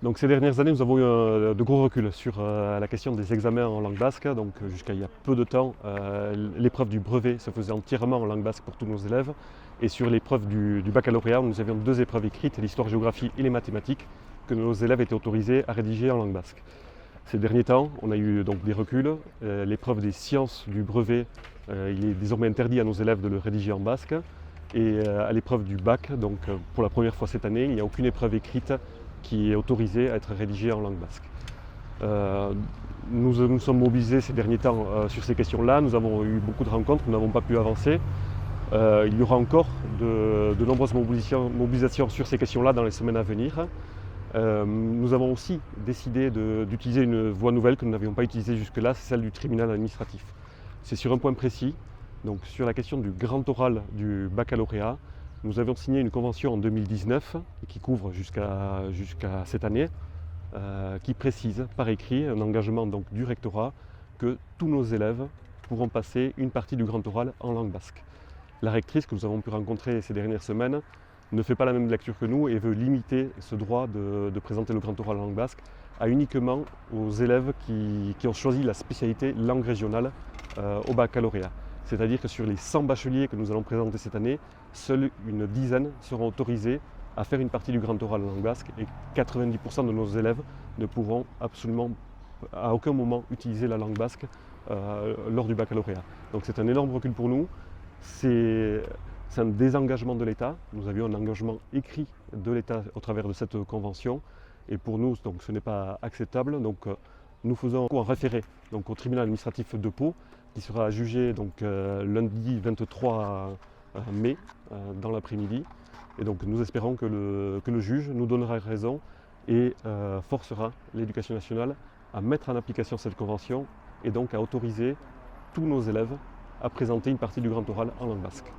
Donc ces dernières années, nous avons eu de gros reculs sur la question des examens en langue basque. Donc jusqu'à il y a peu de temps, l'épreuve du brevet se faisait entièrement en langue basque pour tous nos élèves. Et sur l'épreuve du baccalauréat, nous avions deux épreuves écrites, l'histoire-géographie et les mathématiques, que nos élèves étaient autorisés à rédiger en langue basque. Ces derniers temps, on a eu donc des reculs. L'épreuve des sciences du brevet, il est désormais interdit à nos élèves de le rédiger en basque. Et à l'épreuve du bac, donc pour la première fois cette année, il n'y a aucune épreuve écrite qui est autorisée à être rédigée en langue basque. Nous sommes mobilisés ces derniers temps sur ces questions-là. Nous avons eu beaucoup de rencontres, nous n'avons pas pu avancer. Il y aura encore de nombreuses mobilisations sur ces questions-là dans les semaines à venir. Nous avons aussi décidé d'utiliser une voie nouvelle que nous n'avions pas utilisée jusque-là, c'est celle du tribunal administratif. C'est sur un point précis, donc sur la question du grand oral du baccalauréat. Nous avions signé une convention en 2019 qui couvre jusqu'à cette année, qui précise par écrit un engagement donc du rectorat que tous nos élèves pourront passer une partie du grand oral en langue basque. La rectrice que nous avons pu rencontrer ces dernières semaines ne fait pas la même lecture que nous et veut limiter ce droit de présenter le grand oral en langue basque à uniquement aux élèves qui ont choisi la spécialité langue régionale au baccalauréat. C'est-à-dire que sur les 100 bacheliers que nous allons présenter cette année, seule une dizaine seront autorisés à faire une partie du grand oral en langue basque et 90% de nos élèves ne pourront absolument à aucun moment utiliser la langue basque lors du baccalauréat. Donc c'est un énorme recul pour nous. C'est un désengagement de l'État. Nous avions un engagement écrit de l'État au travers de cette convention. Et pour nous, donc, ce n'est pas acceptable. Donc, nous faisons un référé donc, au tribunal administratif de Pau, qui sera jugé donc, lundi 23 mai dans l'après-midi. Et donc nous espérons que le juge nous donnera raison et forcera l'Éducation nationale à mettre en application cette convention et donc à autoriser tous nos élèves à présenter une partie du grand oral en langue basque.